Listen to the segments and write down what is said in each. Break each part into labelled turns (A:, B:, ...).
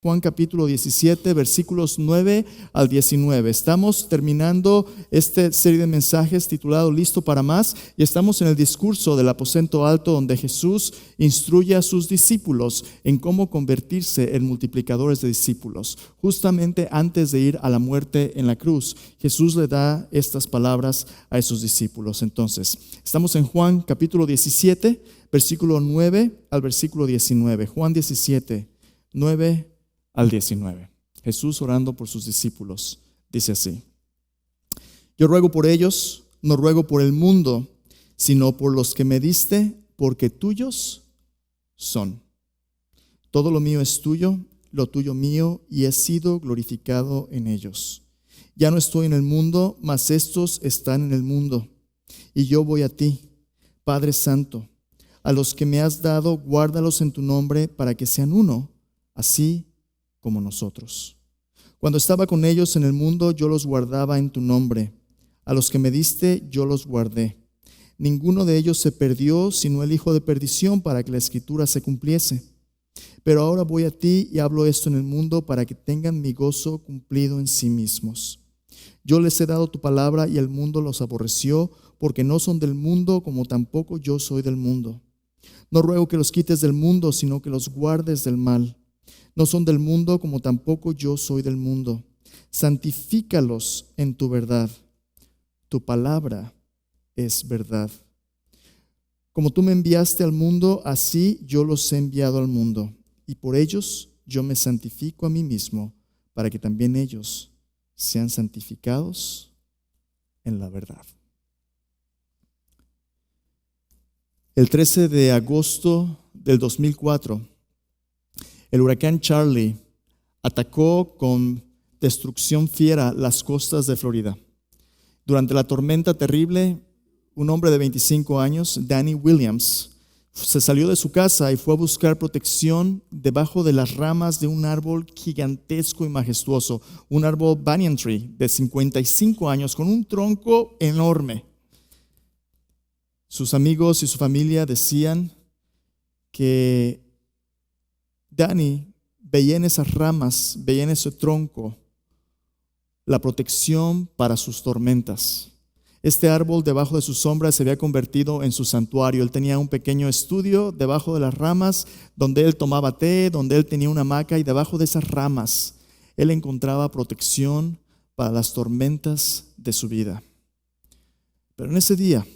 A: Juan capítulo 17, versículos 9 al 19. Estamos terminando esta serie de mensajes titulado Listo para más, y estamos en el discurso del aposento alto donde Jesús instruye a sus discípulos en cómo convertirse en multiplicadores de discípulos. Justamente antes de ir a la muerte en la cruz, Jesús le da estas palabras a esos discípulos. Entonces, estamos en Juan capítulo 17, versículo 9 al versículo 19. Juan 17, 9 al 19. Jesús orando por sus discípulos dice así: Yo ruego por ellos, no ruego por el mundo, sino por los que me diste, porque tuyos son. Todo lo mío es tuyo, lo tuyo mío, y he sido glorificado en ellos. Ya no estoy en el mundo, mas estos están en el mundo, y yo voy a ti, Padre Santo. A los que me has dado, guárdalos en tu nombre, para que sean uno, así como nosotros. Cuando estaba con ellos en el mundo, yo los guardaba en tu nombre. A los que me diste, yo los guardé. Ninguno de ellos se perdió, sino el hijo de perdición, para que la escritura se cumpliese. Pero ahora voy a ti y hablo esto en el mundo, para que tengan mi gozo cumplido en sí mismos. Yo les he dado tu palabra, y el mundo los aborreció, porque no son del mundo, como tampoco yo soy del mundo. No ruego que los quites del mundo, sino que los guardes del mal. No son del mundo, como tampoco yo soy del mundo. Santifícalos en tu verdad. Tu palabra es verdad. Como tú me enviaste al mundo, así yo los he enviado al mundo. Y por ellos yo me santifico a mí mismo, para que también ellos sean santificados en la verdad. El 13 de agosto del 2004, el huracán Charlie atacó con destrucción fiera las costas de Florida. Durante la tormenta terrible, un hombre de 25 años, Danny Williams, se salió de su casa y fue a buscar protección debajo de las ramas de un árbol gigantesco y majestuoso, un árbol banyan tree de 55 años con un tronco enorme. Sus amigos y su familia decían que Danny veía en esas ramas, veía en ese tronco la protección para sus tormentas. Este árbol debajo de su sombra se había convertido en su santuario. Él tenía un pequeño estudio debajo de las ramas donde él tomaba té, donde él tenía una hamaca, y debajo de esas ramas él encontraba protección para las tormentas de su vida. Pero en ese día,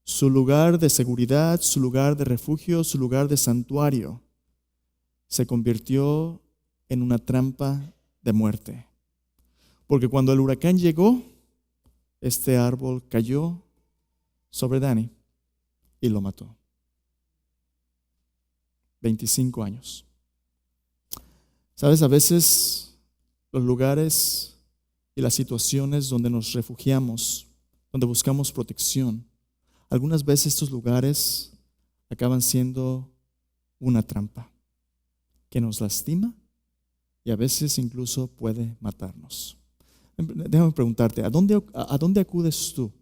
A: su lugar de seguridad, su lugar de refugio, su lugar de santuario se convirtió en una trampa de muerte. Porque cuando el huracán llegó, este árbol cayó sobre Danny y lo mató. 25 años. Sabes, a veces los lugares y las situaciones donde nos refugiamos, donde buscamos protección, algunas veces estos lugares acaban siendo una trampa que nos lastima y a veces incluso puede matarnos. Déjame preguntarte, ¿a dónde acudes tú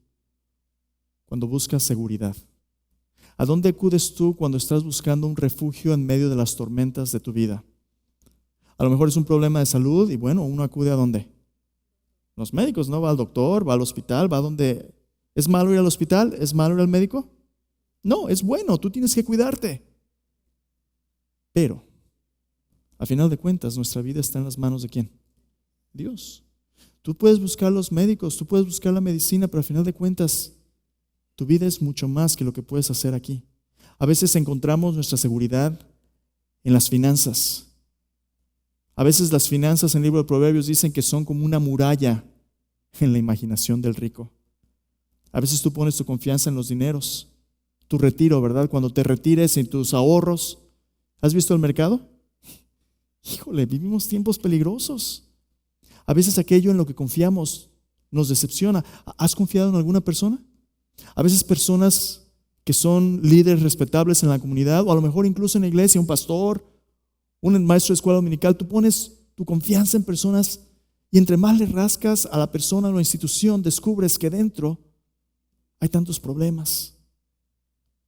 A: cuando buscas seguridad? ¿A dónde acudes tú cuando estás buscando un refugio en medio de las tormentas de tu vida? A lo mejor es un problema de salud y bueno, uno acude ¿a dónde? Los médicos, ¿no? Va al doctor, va al hospital, va a donde... ¿Es malo ir al hospital? ¿Es malo ir al médico? No, es bueno, tú tienes que cuidarte. Pero, a final de cuentas, nuestra vida está en las manos ¿de quién? Dios. Tú puedes buscar los médicos, tú puedes buscar la medicina, pero a final de cuentas, tu vida es mucho más que lo que puedes hacer aquí. A veces encontramos nuestra seguridad en las finanzas. A veces las finanzas en el libro de Proverbios dicen que son como una muralla en la imaginación del rico. A veces tú pones tu confianza en los dineros, tu retiro, ¿verdad? Cuando te retires en tus ahorros. ¿Has visto el mercado? Híjole, vivimos tiempos peligrosos. A veces aquello en lo que confiamos nos decepciona. ¿Has confiado en alguna persona? A veces personas que son líderes respetables en la comunidad o a lo mejor incluso en la iglesia, un pastor, un maestro de escuela dominical, tú pones tu confianza en personas y entre más le rascas a la persona o la institución, descubres que dentro hay tantos problemas.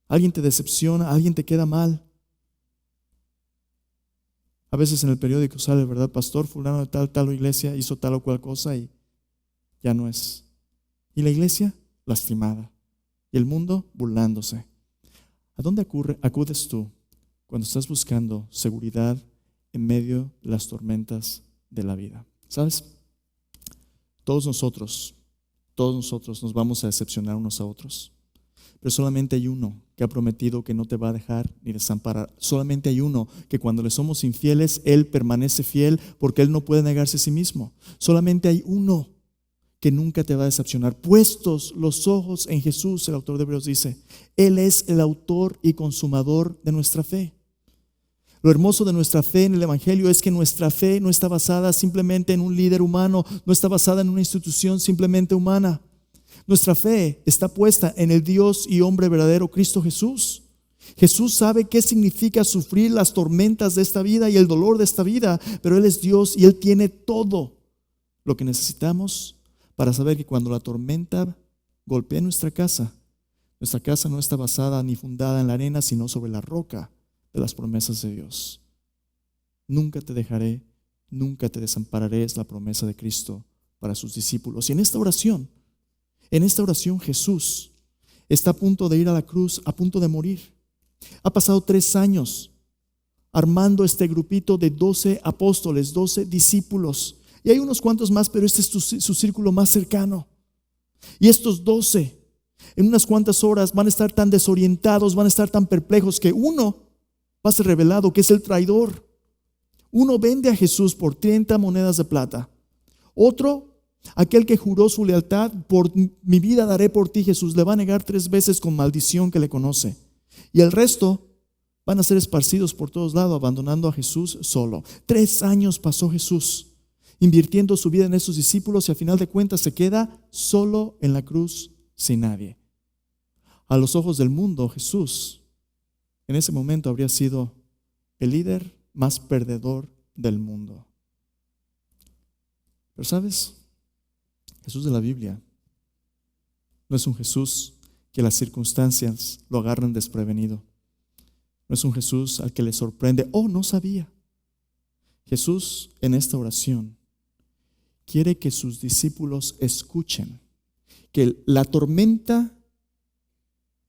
A: Alguien te decepciona, alguien te queda mal. A veces en el periódico sale, ¿verdad? Pastor fulano de tal iglesia hizo tal o cual cosa y ya no es. Y la iglesia lastimada. Y el mundo burlándose. ¿A dónde acudes tú cuando estás buscando seguridad en medio de las tormentas de la vida? ¿Sabes? Todos nosotros nos vamos a decepcionar unos a otros. Pero solamente hay uno que ha prometido que no te va a dejar ni desamparar. Solamente hay uno que cuando le somos infieles, Él permanece fiel porque Él no puede negarse a sí mismo. Solamente hay uno que nunca te va a decepcionar. Puestos los ojos en Jesús, el autor de Hebreos dice, Él es el autor y consumador de nuestra fe. Lo hermoso de nuestra fe en el Evangelio es que nuestra fe no está basada simplemente en un líder humano, no está basada en una institución simplemente humana. Nuestra fe está puesta en el Dios y hombre verdadero, Cristo Jesús. Jesús sabe qué significa sufrir las tormentas de esta vida y el dolor de esta vida, pero Él es Dios y Él tiene todo lo que necesitamos para saber que cuando la tormenta golpea nuestra casa no está basada ni fundada en la arena, sino sobre la roca de las promesas de Dios. Nunca te dejaré, nunca te desampararé, es la promesa de Cristo para sus discípulos. Y en esta oración Jesús está a punto de ir a la cruz, a punto de morir. Ha pasado 3 años armando este grupito de 12 apóstoles, 12 discípulos. Y hay unos cuantos más, pero este es su círculo más cercano. Y estos 12, en unas cuantas horas, van a estar tan desorientados, van a estar tan perplejos que uno va a ser revelado, que es el traidor. Uno vende a Jesús por 30 monedas de plata. Otro, aquel que juró su lealtad, por mi vida daré por ti, Jesús, le va a negar 3 veces con maldición que le conoce. Y el resto van a ser esparcidos por todos lados, abandonando a Jesús solo. 3 años pasó Jesús invirtiendo su vida en esos discípulos y al final de cuentas se queda solo en la cruz sin nadie. A los ojos del mundo, Jesús en ese momento habría sido el líder más perdedor del mundo. Pero ¿sabes? Jesús de la Biblia no es un Jesús que las circunstancias lo agarran desprevenido. No es un Jesús al que le sorprende, no sabía. Jesús en esta oración quiere que sus discípulos escuchen que la tormenta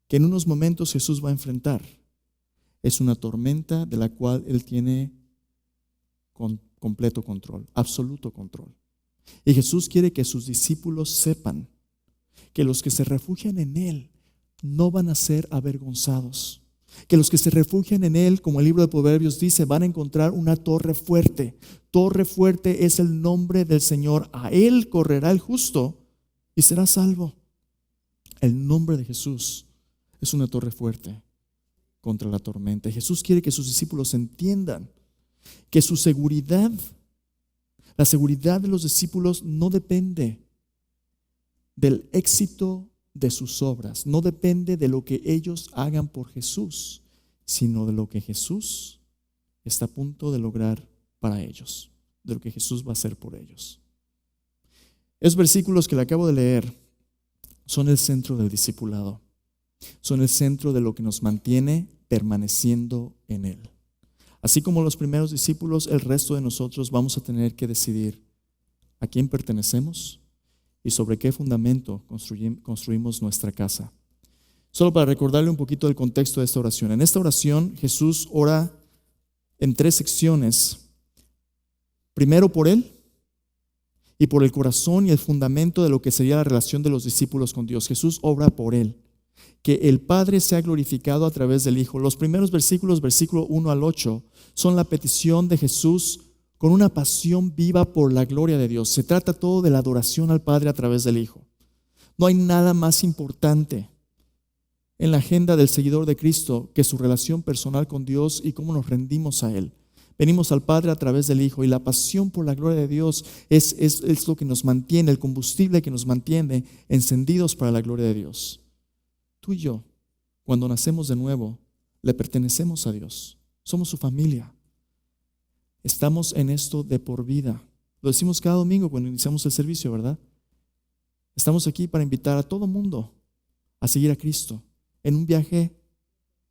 A: que en unos momentos Jesús va a enfrentar es una tormenta de la cual Él tiene completo control, absoluto control. Y Jesús quiere que sus discípulos sepan que los que se refugian en Él no van a ser avergonzados. Que los que se refugian en Él, como el libro de Proverbios dice, van a encontrar una torre fuerte. Torre fuerte es el nombre del Señor. A Él correrá el justo y será salvo. El nombre de Jesús es una torre fuerte contra la tormenta. Jesús quiere que sus discípulos entiendan que su seguridad, la seguridad de los discípulos no depende del éxito de sus obras, no depende de lo que ellos hagan por Jesús, sino de lo que Jesús está a punto de lograr para ellos, de lo que Jesús va a hacer por ellos. Esos versículos que le acabo de leer son el centro del discipulado, son el centro de lo que nos mantiene permaneciendo en Él. Así como los primeros discípulos, el resto de nosotros vamos a tener que decidir a quién pertenecemos y sobre qué fundamento construimos nuestra casa. Solo para recordarle un poquito del contexto de esta oración. En esta oración Jesús ora en 3 secciones. Primero por Él y por el corazón y el fundamento de lo que sería la relación de los discípulos con Dios. Jesús obra por Él. Que el Padre sea glorificado a través del Hijo. Los primeros versículos, versículo 1 al 8, son la petición de Jesús con una pasión viva por la gloria de Dios. Se trata todo de la adoración al Padre a través del Hijo. No hay nada más importante en la agenda del seguidor de Cristo que su relación personal con Dios y cómo nos rendimos a Él. Venimos al Padre a través del Hijo y la pasión por la gloria de Dios es lo que nos mantiene, el combustible que nos mantiene encendidos para la gloria de Dios. Tú y yo, cuando nacemos de nuevo, le pertenecemos a Dios. Somos su familia. Estamos en esto de por vida. Lo decimos cada domingo cuando iniciamos el servicio, ¿verdad? Estamos aquí para invitar a todo mundo a seguir a Cristo en un viaje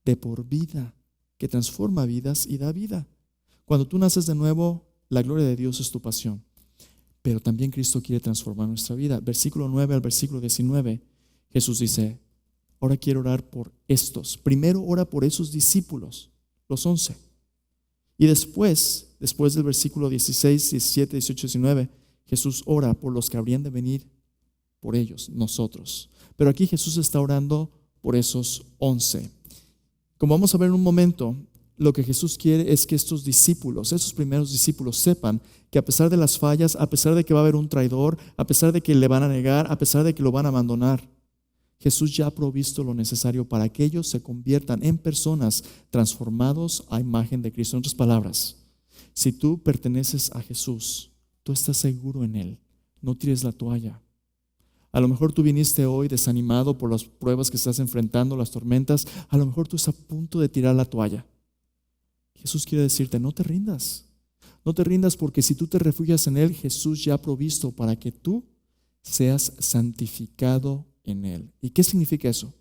A: de por vida que transforma vidas y da vida. Cuando tú naces de nuevo, la gloria de Dios es tu pasión. Pero también Cristo quiere transformar nuestra vida. Versículo 9 al versículo 19, Jesús dice, ahora quiero orar por estos. Primero ora por esos discípulos, los 11. Y después del versículo 16, 17, 18, 19, Jesús ora por los que habrían de venir por ellos, nosotros. Pero aquí Jesús está orando por esos 11. Como vamos a ver en un momento, lo que Jesús quiere es que estos discípulos, esos primeros discípulos, sepan que a pesar de las fallas, a pesar de que va a haber un traidor, a pesar de que le van a negar, a pesar de que lo van a abandonar, Jesús ya ha provisto lo necesario para que ellos se conviertan en personas transformados a imagen de Cristo. En otras palabras, si tú perteneces a Jesús, tú estás seguro en Él. No tires la toalla. A lo mejor tú viniste hoy desanimado por las pruebas que estás enfrentando, las tormentas. A lo mejor tú estás a punto de tirar la toalla. Jesús quiere decirte, no te rindas. No te rindas, porque si tú te refugias en Él, Jesús ya ha provisto para que tú seas santificado en Él. ¿Y qué significa eso?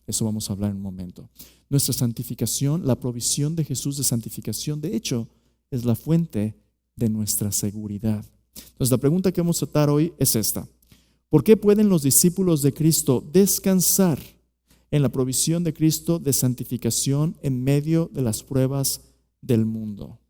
A: Eso vamos a hablar en un momento. Nuestra santificación, la provisión de Jesús de santificación, de hecho, es la fuente de nuestra seguridad. Entonces, la pregunta que vamos a tratar hoy es esta. ¿Por qué pueden los discípulos de Cristo descansar en la provisión de Cristo de santificación en medio de las pruebas del mundo?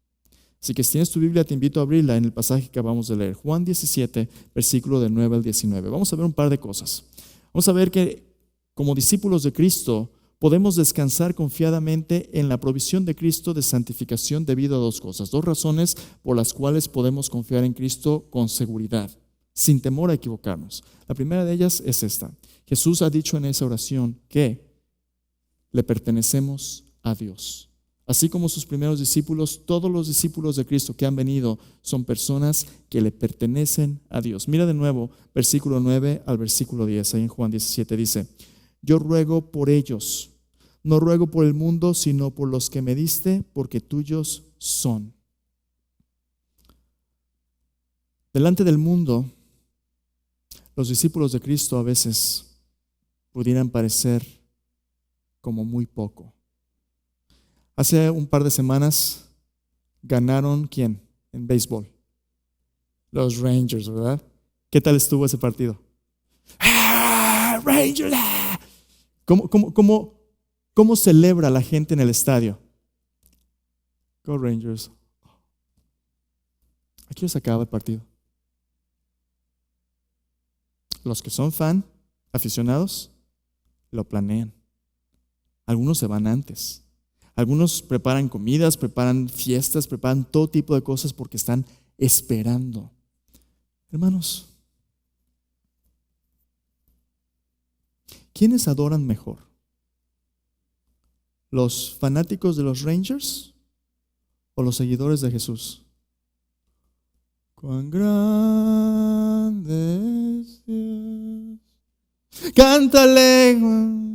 A: Así que si tienes tu Biblia, te invito a abrirla en el pasaje que acabamos de leer, Juan 17, versículo del 9 al 19. Vamos a ver un par de cosas. Vamos a ver que como discípulos de Cristo podemos descansar confiadamente en la provisión de Cristo de santificación debido a dos cosas, dos razones por las cuales podemos confiar en Cristo con seguridad, sin temor a equivocarnos. La primera de ellas es esta. Jesús ha dicho en esa oración que le pertenecemos a Dios. Así como sus primeros discípulos, todos los discípulos de Cristo que han venido son personas que le pertenecen a Dios. Mira de nuevo, versículo 9 al versículo 10, ahí en Juan 17 dice, yo ruego por ellos, no ruego por el mundo, sino por los que me diste, porque tuyos son. Delante del mundo, los discípulos de Cristo a veces pudieran parecer como muy poco. Hace un par de semanas ganaron, ¿quién? En béisbol. Los Rangers, ¿verdad? ¿Qué tal estuvo ese partido? ¡Ah, Rangers! ¡Ah! ¿Cómo celebra la gente en el estadio? Go Rangers. Aquí se acaba el partido. Los que son aficionados, lo planean. Algunos se van antes. Algunos preparan comidas, preparan fiestas, preparan todo tipo de cosas porque están esperando. Hermanos, ¿quiénes adoran mejor? ¿Los fanáticos de los Rangers o los seguidores de Jesús? Cuán grande es Dios. Cántale.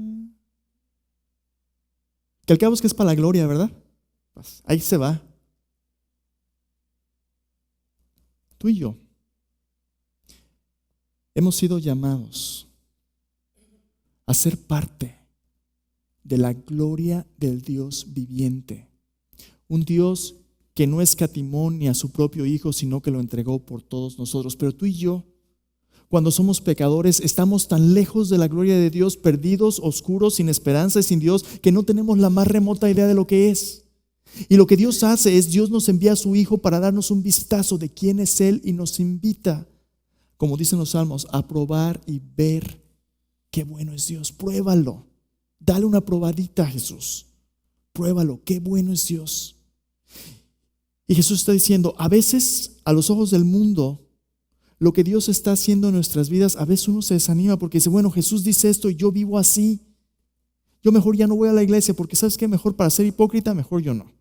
A: Que al cabo es que es para la gloria, ¿verdad? Pues ahí se va. Tú y yo hemos sido llamados a ser parte de la gloria del Dios viviente. Un Dios que no escatimó ni a su propio Hijo, sino que lo entregó por todos nosotros. Pero tú y yo, cuando somos pecadores, estamos tan lejos de la gloria de Dios, perdidos, oscuros, sin esperanza y sin Dios, que no tenemos la más remota idea de lo que es. Y lo que Dios hace es, Dios nos envía a su Hijo para darnos un vistazo de quién es Él y nos invita, como dicen los salmos, a probar y ver qué bueno es Dios. Pruébalo, dale una probadita a Jesús. Pruébalo, qué bueno es Dios. Y Jesús está diciendo, a veces a los ojos del mundo, lo que Dios está haciendo en nuestras vidas, a veces uno se desanima porque dice, bueno, Jesús dice esto y yo vivo así. Yo mejor ya no voy a la iglesia porque ¿sabes qué? Mejor para ser hipócrita, mejor yo no.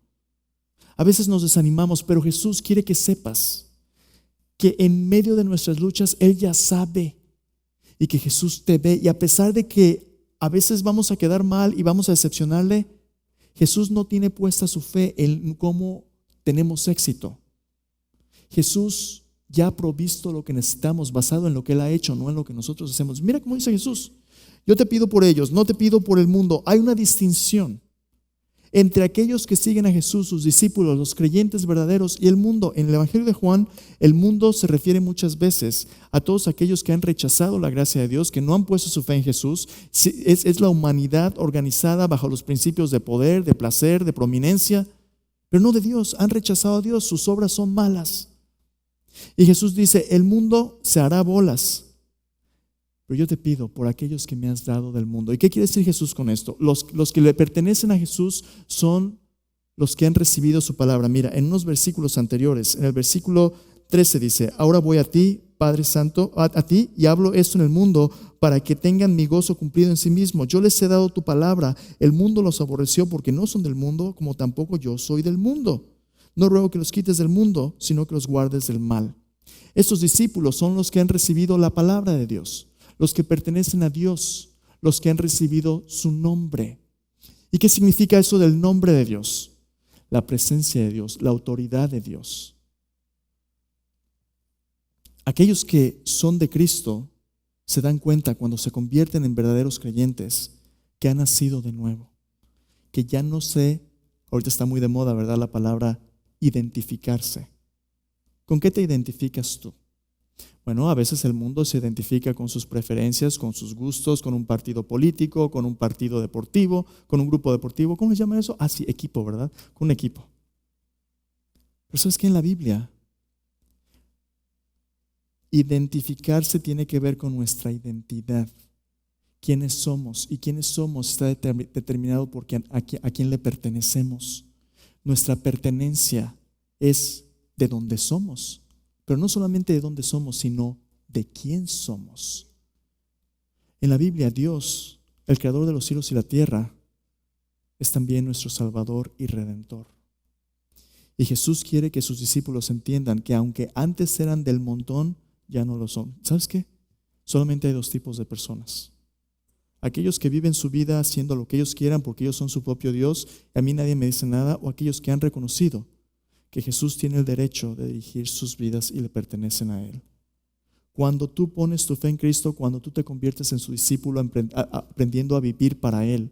A: A veces nos desanimamos, pero Jesús quiere que sepas que en medio de nuestras luchas Él ya sabe y que Jesús te ve. Y a pesar de que a veces vamos a quedar mal y vamos a decepcionarle, Jesús no tiene puesta su fe en cómo tenemos éxito. Jesús ya ha provisto lo que necesitamos basado en lo que Él ha hecho, no en lo que nosotros hacemos. Mira cómo dice Jesús, yo te pido por ellos, no te pido por el mundo. Hay una distinción entre aquellos que siguen a Jesús, sus discípulos, los creyentes verdaderos y el mundo. En el Evangelio de Juan, el mundo se refiere muchas veces a todos aquellos que han rechazado la gracia de Dios, que no han puesto su fe en Jesús. Es la humanidad organizada bajo los principios de poder, de placer, de prominencia, pero no de Dios. Han rechazado a Dios, sus obras son malas. Y Jesús dice, el mundo se hará bolas, pero yo te pido por aquellos que me has dado del mundo. ¿Y qué quiere decir Jesús con esto? Los que le pertenecen a Jesús son los que han recibido su palabra. Mira, en unos versículos anteriores, en el versículo 13 dice, ahora voy a ti, Padre Santo, a ti, y hablo esto en el mundo para que tengan mi gozo cumplido en sí mismo. Yo les he dado tu palabra, el mundo los aborreció porque no son del mundo, como tampoco yo soy del mundo. No ruego que los quites del mundo, sino que los guardes del mal. Estos discípulos son los que han recibido la palabra de Dios, los que pertenecen a Dios, los que han recibido su nombre. ¿Y qué significa eso del nombre de Dios? La presencia de Dios, la autoridad de Dios. Aquellos que son de Cristo se dan cuenta cuando se convierten en verdaderos creyentes que han nacido de nuevo, que ya no sé, ahorita está muy de moda, ¿verdad? La palabra identificarse. ¿Con qué te identificas tú? Bueno, a veces el mundo se identifica con sus preferencias, con sus gustos, con un partido político, con un partido deportivo, con un grupo deportivo. ¿Cómo se llama eso? Ah, sí, equipo, ¿verdad? Con un equipo. Pero ¿sabes qué? En la Biblia, identificarse tiene que ver con nuestra identidad. Quiénes somos y quiénes somos está determinado por a quién le pertenecemos. Nuestra pertenencia es de dónde somos. Pero no solamente de dónde somos, sino de quién somos. En la Biblia, Dios, el creador de los cielos y la tierra, es también nuestro Salvador y Redentor. Y Jesús quiere que sus discípulos entiendan que aunque antes eran del montón, ya no lo son. ¿Sabes qué? Solamente hay dos tipos de personas. Aquellos que viven su vida haciendo lo que ellos quieran porque ellos son su propio Dios, y a mí nadie me dice nada, o aquellos que han reconocido que Jesús tiene el derecho de dirigir sus vidas y le pertenecen a Él. Cuando tú pones tu fe en Cristo, cuando tú te conviertes en su discípulo, aprendiendo a vivir para Él,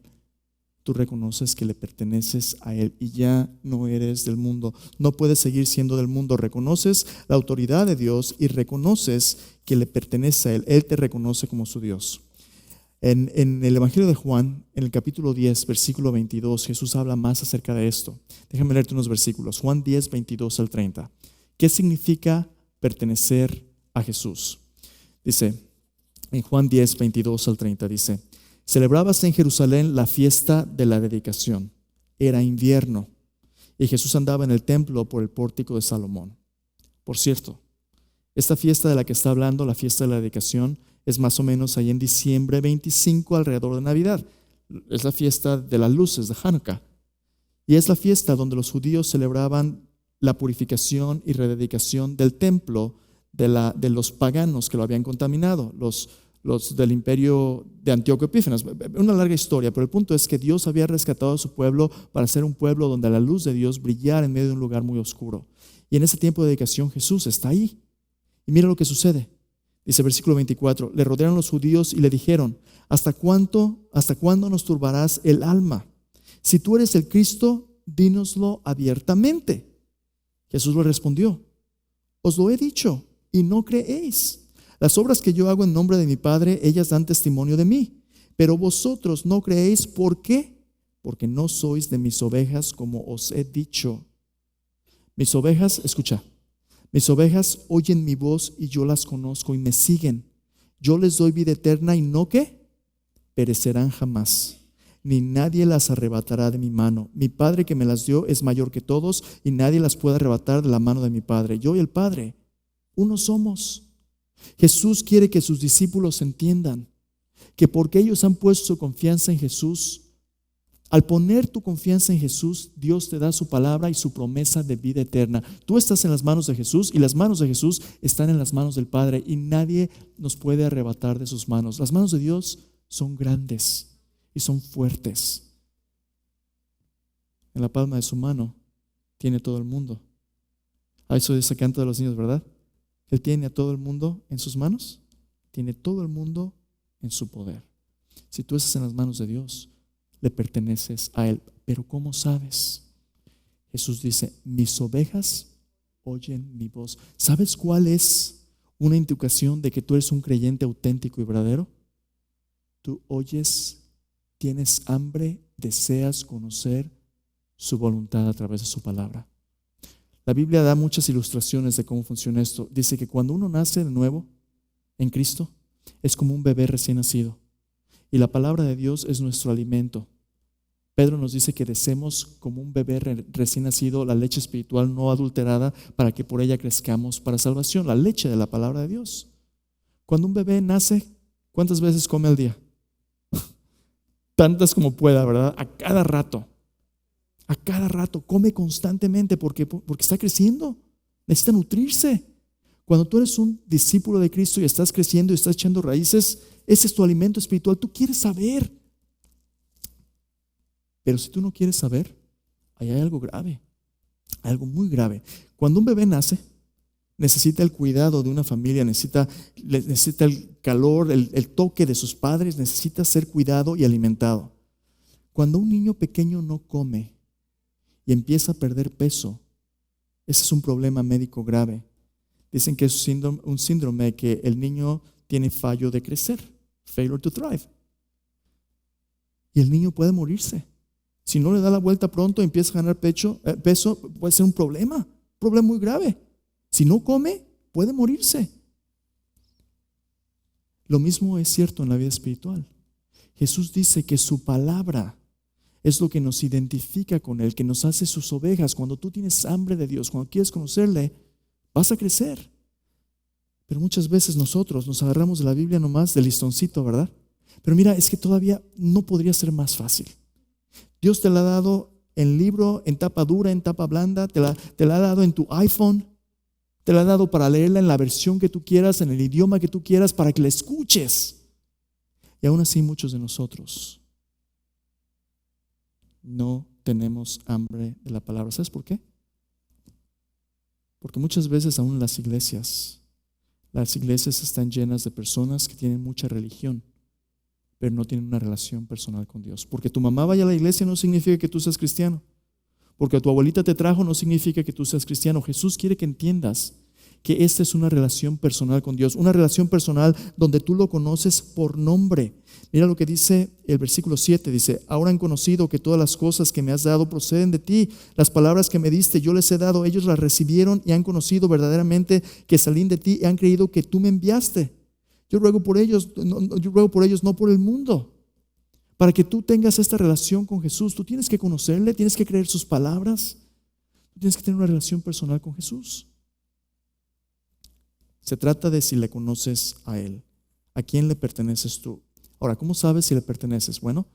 A: tú reconoces que le perteneces a Él y ya no eres del mundo. No puedes seguir siendo del mundo. Reconoces la autoridad de Dios y reconoces que le pertenece a Él. Él te reconoce como su Dios. En el Evangelio de Juan, en el capítulo 10, versículo 22, Jesús habla más acerca de esto. Déjame leerte unos versículos. Juan 10, 22 al 30. ¿Qué significa pertenecer a Jesús? Dice, en Juan 10, 22 al 30, dice, celebrábase en Jerusalén la fiesta de la dedicación. Era invierno y Jesús andaba en el templo por el pórtico de Salomón. Por cierto, esta fiesta de la que está hablando, la fiesta de la dedicación, es más o menos ahí en diciembre 25, alrededor de Navidad. Es la fiesta de las luces de Hanukkah. Y es la fiesta donde los judíos celebraban la purificación y rededicación del templo de los paganos que lo habían contaminado, los del imperio de Antíoco Epífanes. Una larga historia, pero el punto es que Dios había rescatado a su pueblo para ser un pueblo donde la luz de Dios brillara en medio de un lugar muy oscuro. Y en ese tiempo de dedicación Jesús está ahí. Y mira lo que sucede. Dice versículo 24, le rodearon los judíos y le dijeron, ¿hasta cuándo nos turbarás el alma? Si tú eres el Cristo, dínoslo abiertamente. Jesús le respondió, os lo he dicho y no creéis. Las obras que yo hago en nombre de mi Padre, ellas dan testimonio de mí. Pero vosotros no creéis, ¿por qué? Porque no sois de mis ovejas, como os he dicho. Mis ovejas, escucha, mis ovejas oyen mi voz y yo las conozco y me siguen. Yo les doy vida eterna y no ¿qué? Perecerán jamás, ni nadie las arrebatará de mi mano. Mi Padre que me las dio es mayor que todos y nadie las puede arrebatar de la mano de mi Padre. Yo y el Padre, uno somos. Jesús quiere que sus discípulos entiendan que porque ellos han puesto su confianza en Jesús, al poner tu confianza en Jesús, Dios te da su palabra y su promesa de vida eterna. Tú estás en las manos de Jesús y las manos de Jesús están en las manos del Padre y nadie nos puede arrebatar de sus manos. Las manos de Dios son grandes y son fuertes. En la palma de su mano tiene todo el mundo. A eso es ese canto de los niños, ¿verdad? Él tiene a todo el mundo en sus manos, tiene todo el mundo en su poder. Si tú estás en las manos de Dios, le perteneces a Él. Pero ¿cómo sabes? Jesús dice, mis ovejas oyen mi voz. ¿Sabes cuál es una indicación de que tú eres un creyente auténtico y verdadero? Tú oyes, tienes hambre, deseas conocer su voluntad a través de su palabra. La Biblia da muchas ilustraciones de cómo funciona esto. Dice que cuando uno nace de nuevo en Cristo, es como un bebé recién nacido. Y la palabra de Dios es nuestro alimento. Pedro nos dice que deseemos como un bebé recién nacido la leche espiritual no adulterada para que por ella crezcamos para salvación, la leche de la palabra de Dios. Cuando un bebé nace, ¿cuántas veces come al día? Tantas como pueda, ¿verdad? A cada rato come constantemente porque está creciendo, necesita nutrirse. Cuando tú eres un discípulo de Cristo y estás creciendo y estás echando raíces, ese es tu alimento espiritual. Tú quieres saber. Pero si tú no quieres saber, ahí hay algo grave, algo muy grave. Cuando un bebé nace, necesita el cuidado de una familia, necesita el calor, el toque de sus padres, necesita ser cuidado y alimentado. Cuando un niño pequeño no come y empieza a perder peso, ese es un problema médico grave. Dicen que es un síndrome que el niño tiene fallo de crecer, failure to thrive. Y el niño puede morirse. Si no le da la vuelta pronto y empieza a ganar peso, puede ser un problema muy grave. Si no come, puede morirse. Lo mismo es cierto en la vida espiritual. Jesús dice que su palabra es lo que nos identifica con Él, que nos hace sus ovejas. Cuando tú tienes hambre de Dios, cuando quieres conocerle, vas a crecer. Pero muchas veces nosotros nos agarramos de la Biblia nomás de listoncito, ¿verdad? Pero mira, es que todavía no podría ser más fácil. Dios te la ha dado en libro, en tapa dura, en tapa blanda, te la ha dado en tu iPhone, te la ha dado para leerla en la versión que tú quieras, en el idioma que tú quieras, para que la escuches. Y aún así muchos de nosotros no tenemos hambre de la palabra. ¿Sabes por qué? Porque muchas veces aún las iglesias están llenas de personas que tienen mucha religión, pero no tienen una relación personal con Dios. Porque tu mamá vaya a la iglesia no significa que tú seas cristiano. Porque tu abuelita te trajo no significa que tú seas cristiano. Jesús quiere que entiendas que esta es una relación personal con Dios, una relación personal donde tú lo conoces por nombre. Mira lo que dice el versículo 7, dice, ahora han conocido que todas las cosas que me has dado proceden de ti. Las palabras que me diste yo les he dado, ellos las recibieron y han conocido verdaderamente que salí de ti y han creído que tú me enviaste. Yo ruego por ellos, no por el mundo. Para que tú tengas esta relación con Jesús, tú tienes que conocerle, tienes que creer sus palabras, tú tienes que tener una relación personal con Jesús. Se trata de si le conoces a Él. ¿A quién le perteneces tú? Ahora, ¿cómo sabes si le perteneces? Bueno,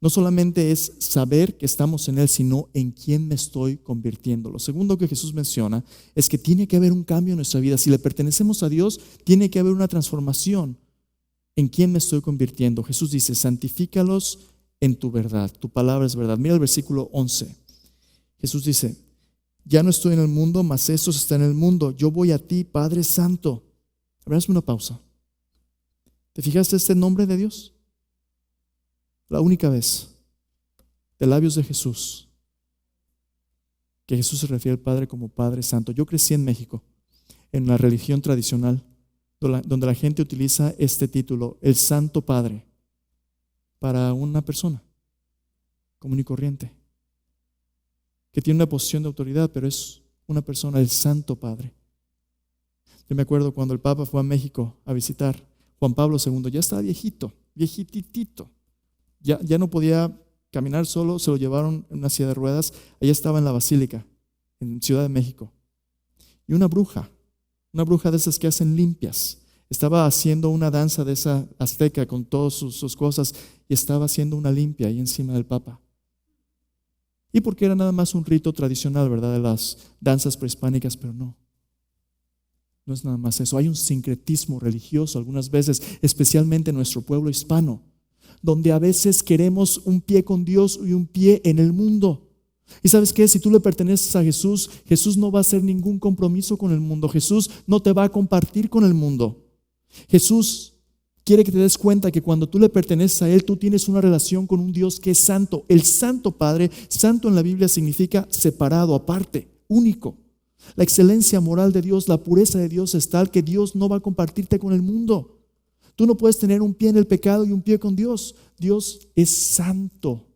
A: no solamente es saber que estamos en Él, sino en quién me estoy convirtiendo. Lo segundo que Jesús menciona es que tiene que haber un cambio en nuestra vida. Si le pertenecemos a Dios, tiene que haber una transformación. ¿En quién me estoy convirtiendo? Jesús dice, santifícalos en tu verdad. Tu palabra es verdad. Mira el versículo 11. Jesús dice, ya no estoy en el mundo, mas estos están en el mundo. Yo voy a ti, Padre Santo. A ver, hazme una pausa. ¿Te fijaste este nombre de Dios? La única vez de labios de Jesús que Jesús se refiere al Padre como Padre Santo. Yo crecí en México, en la religión tradicional, donde la gente utiliza este título, el Santo Padre, para una persona común y corriente, que tiene una posición de autoridad, pero es una persona, el Santo Padre. Yo me acuerdo cuando el Papa fue a México a visitar, Juan Pablo II, ya estaba viejititito. Ya no podía caminar solo, se lo llevaron en una silla de ruedas. Allá estaba en la Basílica, en Ciudad de México. Y una bruja de esas que hacen limpias, estaba haciendo una danza de esa azteca con todas sus cosas y estaba haciendo una limpia ahí encima del Papa. Y porque era nada más un rito tradicional, ¿verdad? De las danzas prehispánicas, pero no es nada más eso. Hay un sincretismo religioso algunas veces, especialmente en nuestro pueblo hispano, donde a veces queremos un pie con Dios y un pie en el mundo. Y ¿sabes qué? Si tú le perteneces a Jesús, Jesús no va a hacer ningún compromiso con el mundo. Jesús no te va a compartir con el mundo. Jesús quiere que te des cuenta que cuando tú le perteneces a Él, tú tienes una relación con un Dios que es santo. El Santo Padre, santo en la Biblia significa separado, aparte, único. La excelencia moral de Dios, la pureza de Dios es tal que Dios no va a compartirte con el mundo. Tú no puedes tener un pie en el pecado y un pie con Dios. Dios es santo.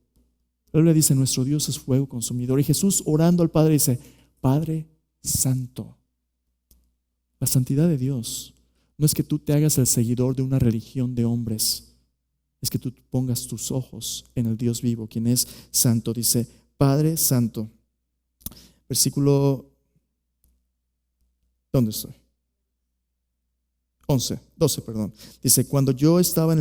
A: La Biblia dice, nuestro Dios es fuego consumidor. Y Jesús orando al Padre dice, Padre santo. La santidad de Dios no es que tú te hagas el seguidor de una religión de hombres. Es que tú pongas tus ojos en el Dios vivo, quien es santo. Dice, Padre santo. Versículo, ¿dónde estoy? 12, perdón. Dice, cuando yo estaba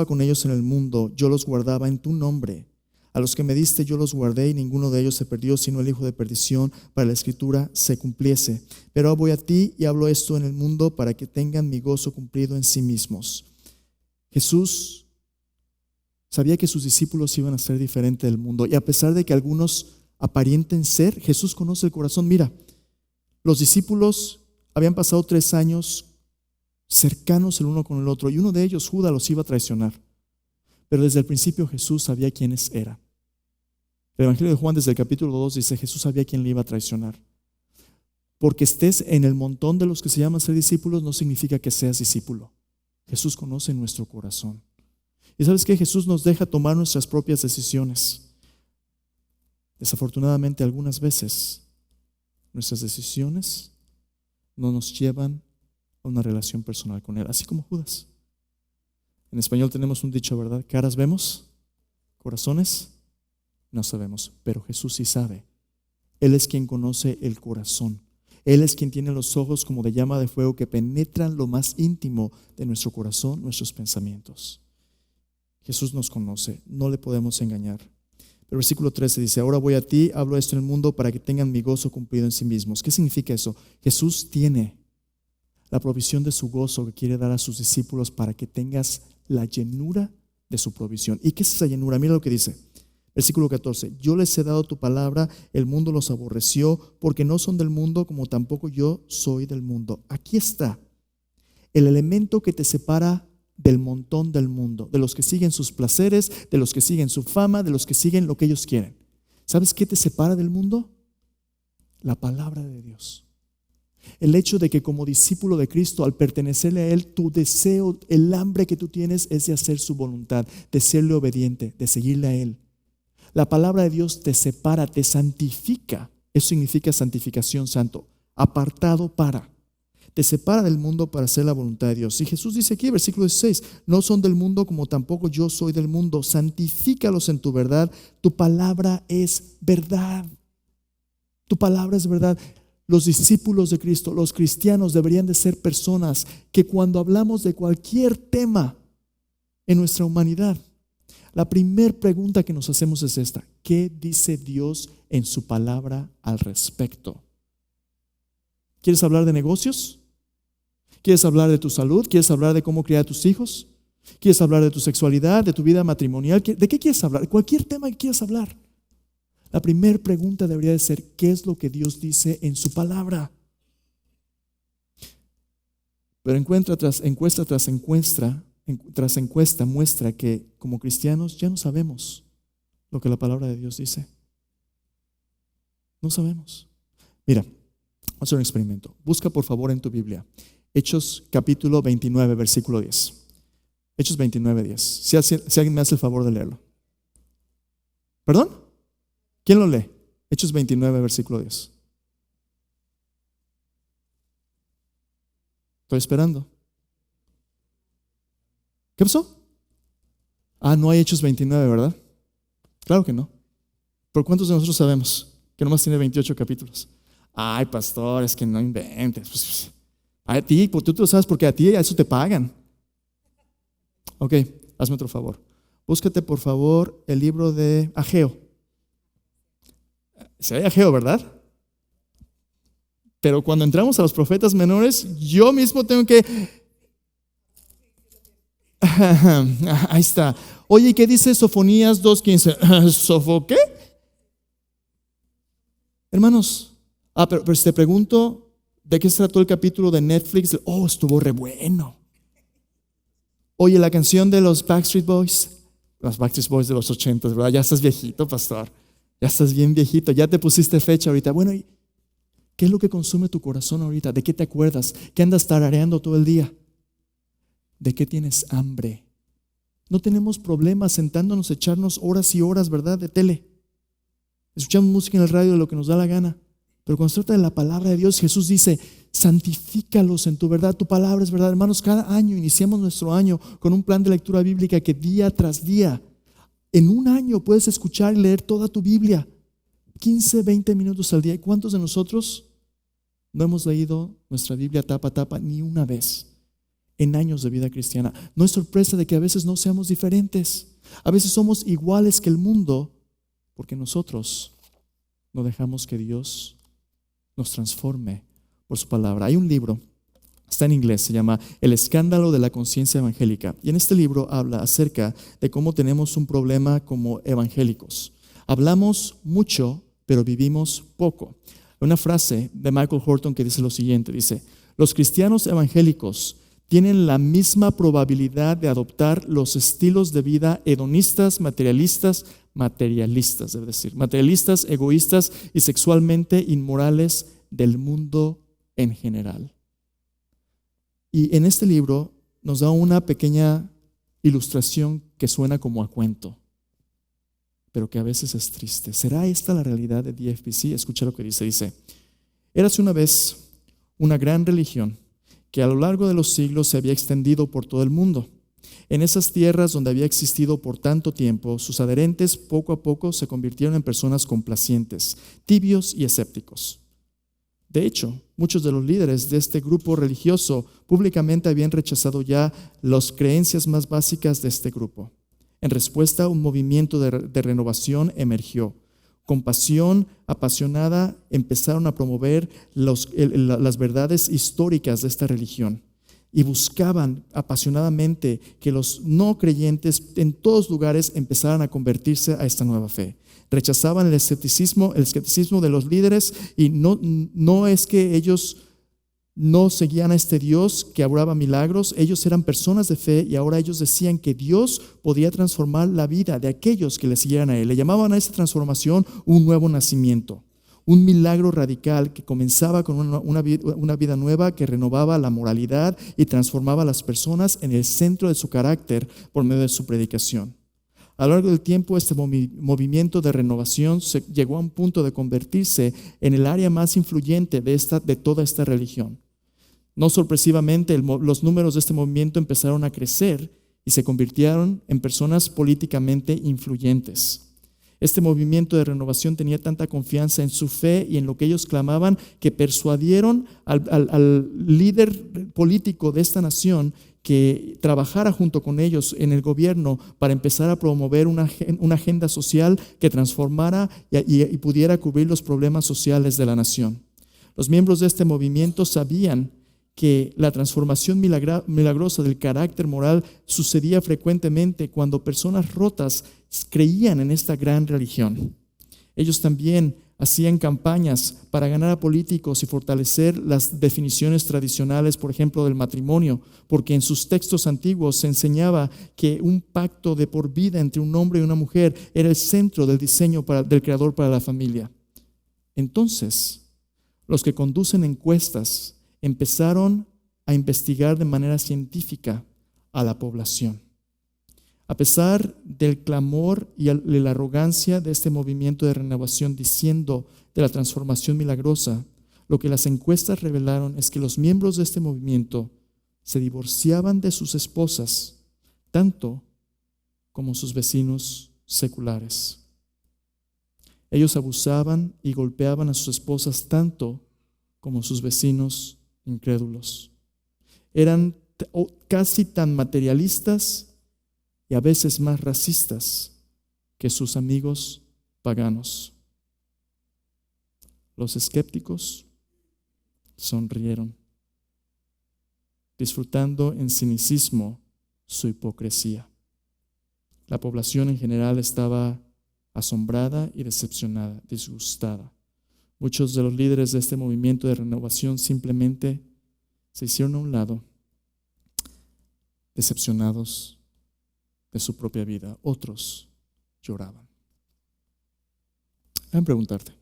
A: con ellos en el mundo, yo los guardaba en tu nombre. A los que me diste yo los guardé y ninguno de ellos se perdió, sino el hijo de perdición, para la escritura se cumpliese. Pero ahora voy a ti y hablo esto en el mundo para que tengan mi gozo cumplido en sí mismos. Jesús sabía que sus discípulos iban a ser diferentes del mundo, y a pesar de que algunos aparenten ser, Jesús conoce el corazón. Mira, los discípulos habían pasado 3 años cercanos el uno con el otro, y uno de ellos, Judas, los iba a traicionar. Pero desde el principio Jesús sabía quiénes eran. El Evangelio de Juan, desde el capítulo 2, dice, Jesús sabía quién le iba a traicionar. Porque estés en el montón de los que se llaman ser discípulos no significa que seas discípulo. Jesús conoce nuestro corazón. Y ¿sabes qué? Jesús nos deja tomar nuestras propias decisiones. Desafortunadamente, algunas veces nuestras decisiones no nos llevan a una relación personal con Él, así como Judas. En español tenemos un dicho, ¿verdad? Caras vemos, corazones no sabemos, pero Jesús sí sabe. Él es quien conoce el corazón. Él es quien tiene los ojos como de llama de fuego que penetran lo más íntimo de nuestro corazón, nuestros pensamientos. Jesús nos conoce, no le podemos engañar. El versículo 13 dice, ahora voy a ti, hablo esto en el mundo para que tengan mi gozo cumplido en sí mismos. ¿Qué significa eso? Jesús tiene la provisión de su gozo que quiere dar a sus discípulos para que tengas la llenura de su provisión. ¿Y qué es esa llenura? Mira lo que dice. Versículo 14, yo les he dado tu palabra, el mundo los aborreció, porque no son del mundo como tampoco yo soy del mundo. Aquí está el elemento que te separa del montón del mundo, de los que siguen sus placeres, de los que siguen su fama, de los que siguen lo que ellos quieren. ¿Sabes qué te separa del mundo? La palabra de Dios. El hecho de que como discípulo de Cristo, al pertenecerle a Él, tu deseo, el hambre que tú tienes es de hacer su voluntad, de serle obediente, de seguirle a Él. La palabra de Dios te separa, te santifica. Eso significa santificación, santo, apartado para. Te separa del mundo para hacer la voluntad de Dios. Y Jesús dice aquí, versículo 16, no son del mundo como tampoco yo soy del mundo. Santifícalos en tu verdad. Tu palabra es verdad. Tu palabra es verdad. Los discípulos de Cristo, los cristianos deberían de ser personas que cuando hablamos de cualquier tema en nuestra humanidad, la primera pregunta que nos hacemos es esta: ¿qué dice Dios en su palabra al respecto? ¿Quieres hablar de negocios? ¿Quieres hablar de tu salud? ¿Quieres hablar de cómo criar a tus hijos? ¿Quieres hablar de tu sexualidad, de tu vida matrimonial? ¿De qué quieres hablar? Cualquier tema que quieras hablar. La primera pregunta debería de ser: ¿qué es lo que Dios dice en su palabra? Pero encuesta tras encuesta muestra que como cristianos ya no sabemos lo que la palabra de Dios dice. No sabemos. Mira, vamos a hacer un experimento. Busca por favor en tu Biblia Hechos capítulo 29, versículo 10. Hechos 29, 10. Si alguien me hace el favor de leerlo. ¿Perdón? ¿Quién lo lee? Hechos 29, versículo 10. Estoy esperando. ¿Qué pasó? No hay Hechos 29, ¿verdad? Claro que no. ¿Por cuántos de nosotros sabemos que nomás tiene 28 capítulos? Ay, pastor, es que no inventes. Pues, a ti, tú lo sabes porque a ti a eso te pagan. Ok, hazme otro favor. Búscate por favor el libro de Ageo. Se ve Ageo, ¿verdad? Pero cuando entramos a los profetas menores, yo mismo tengo que... Ahí está. Oye, ¿qué dice Sofonías 2:15? ¿Sofo qué? Hermanos, pero si te pregunto, ¿de qué se trató el capítulo de Netflix? Estuvo re bueno. Oye, la canción de los Backstreet Boys de los 80, ¿verdad? Ya estás viejito, pastor. Ya estás bien viejito, ya te pusiste fecha ahorita. Bueno, ¿y qué es lo que consume tu corazón ahorita? ¿De qué te acuerdas? ¿Qué andas tarareando todo el día? ¿De qué tienes hambre? No tenemos problemas sentándonos a echarnos horas y horas, ¿verdad?, de tele. Escuchamos música en el radio de lo que nos da la gana. Pero cuando se trata de la palabra de Dios, Jesús dice, santifícalos en tu verdad. Tu palabra es verdad. Hermanos, cada año iniciamos nuestro año con un plan de lectura bíblica que día tras día, en un año puedes escuchar y leer toda tu Biblia. 15, 20 minutos al día. ¿Y cuántos de nosotros no hemos leído nuestra Biblia tapa a tapa ni una vez en años de vida cristiana? No es sorpresa de que a veces no seamos diferentes. A veces somos iguales que el mundo porque nosotros no dejamos que Dios nos transforme por su palabra. Hay un libro, está en inglés, se llama El escándalo de la conciencia evangélica. Y en este libro habla acerca de cómo tenemos un problema como evangélicos. Hablamos mucho, pero vivimos poco. Hay una frase de Michael Horton que dice lo siguiente, dice, los cristianos evangélicos tienen la misma probabilidad de adoptar los estilos de vida hedonistas, materialistas, egoístas y sexualmente inmorales del mundo en general. Y en este libro nos da una pequeña ilustración que suena como a cuento, pero que a veces es triste. ¿Será esta la realidad de DFPC? Escucha lo que dice, érase una vez una gran religión que a lo largo de los siglos se había extendido por todo el mundo. En esas tierras donde había existido por tanto tiempo, sus adherentes poco a poco se convirtieron en personas complacientes, tibios y escépticos. De hecho, muchos de los líderes de este grupo religioso públicamente habían rechazado ya las creencias más básicas de este grupo. En respuesta, un movimiento de renovación emergió. Con pasión apasionada empezaron a promover las verdades históricas de esta religión y buscaban apasionadamente que los no creyentes en todos lugares empezaran a convertirse a esta nueva fe. Rechazaban el escepticismo de los líderes y no es que ellos no seguían a este Dios que obraba milagros, ellos eran personas de fe y ahora ellos decían que Dios podía transformar la vida de aquellos que le siguieran a Él. Le llamaban a esta transformación un nuevo nacimiento, un milagro radical que comenzaba con una vida nueva que renovaba la moralidad y transformaba a las personas en el centro de su carácter por medio de su predicación. A lo largo del tiempo, este movimiento de renovación llegó a un punto de convertirse en el área más influyente de toda esta religión. No sorpresivamente, los números de este movimiento empezaron a crecer y se convirtieron en personas políticamente influyentes. Este movimiento de renovación tenía tanta confianza en su fe y en lo que ellos clamaban que persuadieron al líder político de esta nación que trabajara junto con ellos en el gobierno para empezar a promover una agenda social que transformara y pudiera cubrir los problemas sociales de la nación. Los miembros de este movimiento sabían que la transformación milagrosa del carácter moral sucedía frecuentemente cuando personas rotas creían en esta gran religión. Ellos también hacían campañas para ganar a políticos y fortalecer las definiciones tradicionales, por ejemplo, del matrimonio, porque en sus textos antiguos se enseñaba que un pacto de por vida entre un hombre y una mujer era el centro del diseño del Creador para la familia. Entonces, los que conducen encuestas empezaron a investigar de manera científica a la población. A pesar del clamor y de la arrogancia de este movimiento de renovación diciendo de la transformación milagrosa, lo que las encuestas revelaron es que los miembros de este movimiento se divorciaban de sus esposas tanto como sus vecinos seculares. Ellos abusaban y golpeaban a sus esposas tanto como sus vecinos incrédulos. Eran casi tan materialistas y a veces más racistas que sus amigos paganos. Los escépticos sonrieron, disfrutando en cinicismo su hipocresía. La población en general estaba asombrada y decepcionada, disgustada. Muchos de los líderes de este movimiento de renovación simplemente se hicieron a un lado decepcionados de su propia vida. Otros lloraban. Déjame preguntarte,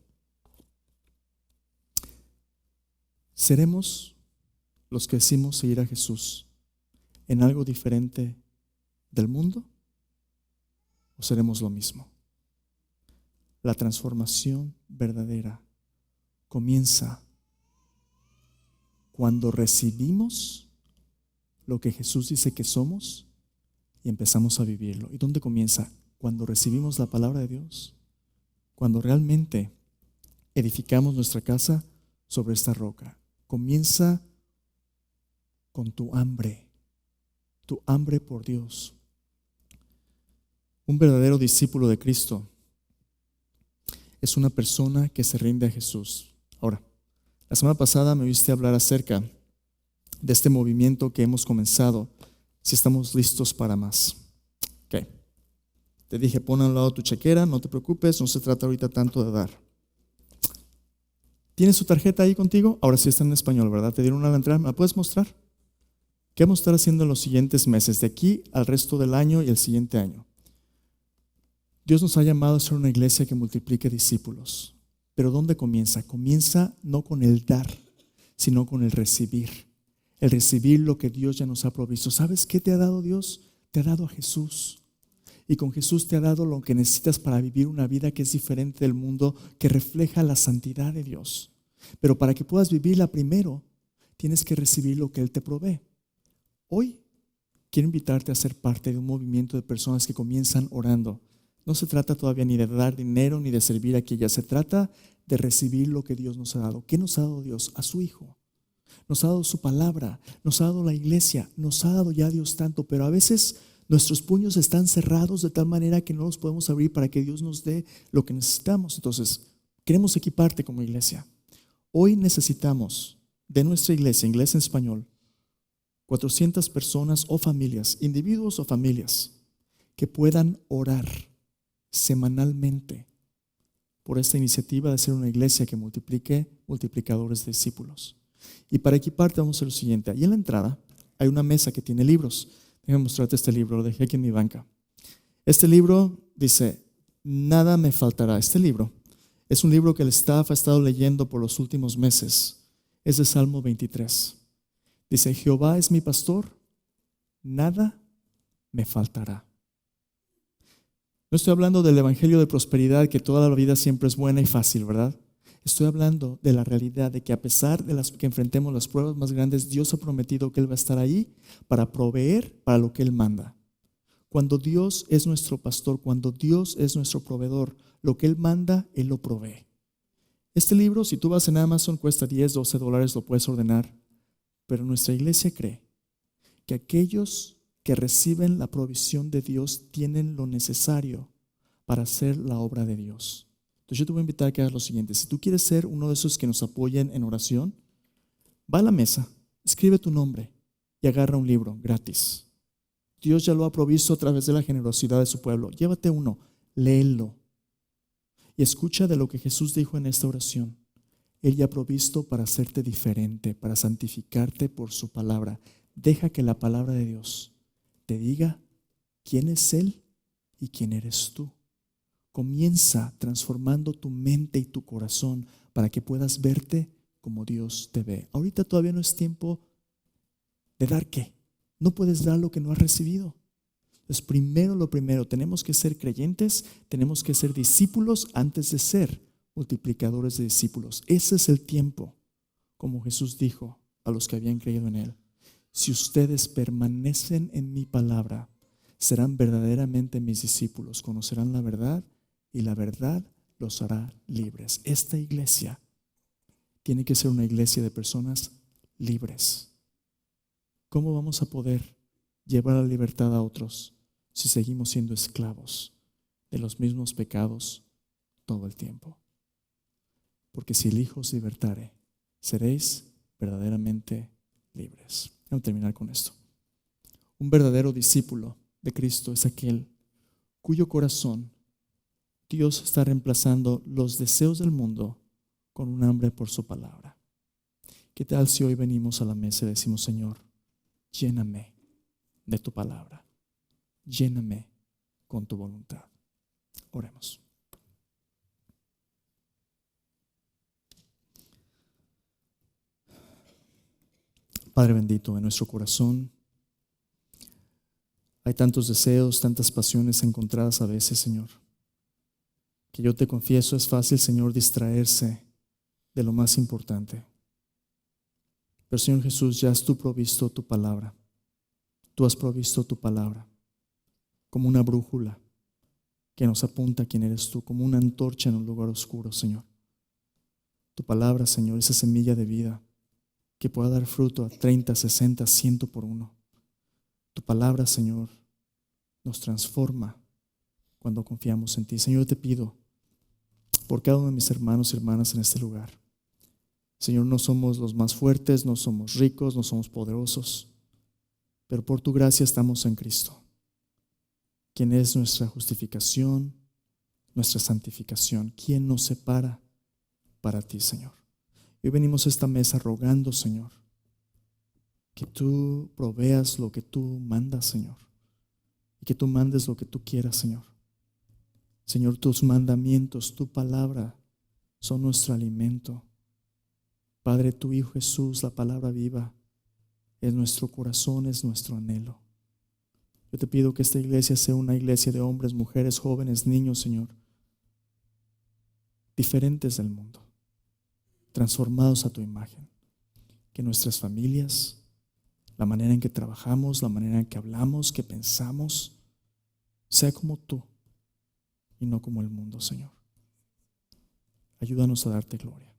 A: ¿seremos los que decimos seguir a Jesús en algo diferente del mundo? ¿O seremos lo mismo? La transformación verdadera comienza cuando recibimos lo que Jesús dice que somos y empezamos a vivirlo. ¿Y dónde comienza? Cuando recibimos la palabra de Dios. Cuando realmente edificamos nuestra casa sobre esta roca. Comienza con tu hambre por Dios. Un verdadero discípulo de Cristo es una persona que se rinde a Jesús. Ahora, la semana pasada me oíste hablar acerca de este movimiento que hemos comenzado, si estamos listos para más. Ok. Te dije, pon a un lado tu chequera, no te preocupes, no se trata ahorita tanto de dar. ¿Tienes tu tarjeta ahí contigo? Ahora sí está en español, ¿verdad? Te dieron una a la entrada, ¿me la puedes mostrar? ¿Qué vamos a estar haciendo en los siguientes meses, de aquí al resto del año y el siguiente año? Dios nos ha llamado a ser una iglesia que multiplique discípulos. Pero ¿dónde comienza? Comienza no con el dar, sino con el recibir. El recibir lo que Dios ya nos ha provisto. ¿Sabes qué te ha dado Dios? Te ha dado a Jesús. Y con Jesús te ha dado lo que necesitas para vivir una vida que es diferente del mundo, que refleja la santidad de Dios. Pero para que puedas vivirla primero, tienes que recibir lo que Él te provee. Hoy quiero invitarte a ser parte de un movimiento de personas que comienzan orando. No se trata todavía ni de dar dinero ni de servir a aquella. Se trata de recibir lo que Dios nos ha dado. ¿Qué nos ha dado Dios? A su Hijo. Nos ha dado su palabra, nos ha dado la iglesia, nos ha dado ya Dios tanto, pero a veces nuestros puños están cerrados de tal manera que no los podemos abrir para que Dios nos dé lo que necesitamos. Entonces, queremos equiparte como iglesia. Hoy necesitamos de nuestra iglesia, inglés en español, 400 personas o familias, individuos o familias, que puedan orar semanalmente por esta iniciativa de ser una iglesia que multiplique multiplicadores de discípulos. Y para equiparte vamos a hacer lo siguiente. Ahí en la entrada hay una mesa que tiene libros. Déjame mostrarte este libro, lo dejé aquí en mi banca. Este libro dice, nada me faltará. Este libro es un libro que el staff ha estado leyendo por los últimos meses. Es de Salmo 23. Dice, Jehová es mi pastor, nada me faltará. No estoy hablando del evangelio de prosperidad, que toda la vida siempre es buena y fácil, ¿verdad? Estoy hablando de la realidad de que a pesar de que enfrentemos las pruebas más grandes, Dios ha prometido que Él va a estar ahí para proveer para lo que Él manda. Cuando Dios es nuestro pastor, cuando Dios es nuestro proveedor, lo que Él manda, Él lo provee. Este libro, si tú vas en Amazon, cuesta $10, $12, lo puedes ordenar. Pero nuestra iglesia cree que aquellos que reciben la provisión de Dios tienen lo necesario para hacer la obra de Dios. Entonces yo te voy a invitar a que hagas lo siguiente. Si tú quieres ser uno de esos que nos apoyen en oración, va a la mesa, escribe tu nombre y agarra un libro gratis. Dios ya lo ha provisto a través de la generosidad de su pueblo. Llévate uno, léelo y escucha de lo que Jesús dijo en esta oración. Él ya ha provisto para hacerte diferente, para santificarte por su palabra. Deja que la palabra de Dios te diga quién es Él y quién eres tú. Comienza transformando tu mente y tu corazón para que puedas verte como Dios te ve. Ahorita todavía no es tiempo de dar qué. No puedes dar lo que no has recibido. Entonces, lo primero, tenemos que ser creyentes, tenemos que ser discípulos antes de ser multiplicadores de discípulos. Ese es el tiempo, como Jesús dijo a los que habían creído en Él. Si ustedes permanecen en mi palabra, serán verdaderamente mis discípulos, conocerán la verdad y la verdad los hará libres. Esta iglesia tiene que ser una iglesia de personas libres. ¿Cómo vamos a poder llevar la libertad a otros si seguimos siendo esclavos de los mismos pecados todo el tiempo? Porque si el Hijo os libertare, seréis verdaderamente libres. Vamos a terminar con esto. Un verdadero discípulo de Cristo es aquel cuyo corazón Dios está reemplazando los deseos del mundo con un hambre por su palabra. ¿Qué tal si hoy venimos a la mesa y decimos, Señor, lléname de tu palabra. Lléname con tu voluntad. Oremos. Padre bendito, en nuestro corazón hay tantos deseos, tantas pasiones encontradas a veces, Señor, que yo te confieso es fácil, Señor, distraerse de lo más importante. Pero, Señor Jesús, ya has tú provisto tu palabra. Tú has provisto tu palabra como una brújula que nos apunta a quién eres tú, como una antorcha en un lugar oscuro, Señor. Tu palabra, Señor, esa semilla de vida que pueda dar fruto a 30, 60, 100 por uno. Tu palabra, Señor, nos transforma cuando confiamos en ti. Señor, te pido por cada uno de mis hermanos y hermanas en este lugar. Señor, no somos los más fuertes, no somos ricos, no somos poderosos, pero por tu gracia estamos en Cristo, quien es nuestra justificación, nuestra santificación. ¿Quién nos separa para ti, Señor? Hoy venimos a esta mesa rogando, Señor, que tú proveas lo que tú mandas, Señor, y que tú mandes lo que tú quieras, Señor. Señor, tus mandamientos, tu palabra son nuestro alimento. Padre, tu Hijo Jesús, la palabra viva, es nuestro corazón, es nuestro anhelo. Yo te pido que esta iglesia sea una iglesia de hombres, mujeres, jóvenes, niños, Señor, diferentes del mundo, transformados a tu imagen. Que nuestras familias, la manera en que trabajamos, la manera en que hablamos, que pensamos, sea como tú y no como el mundo, Señor. Ayúdanos a darte gloria.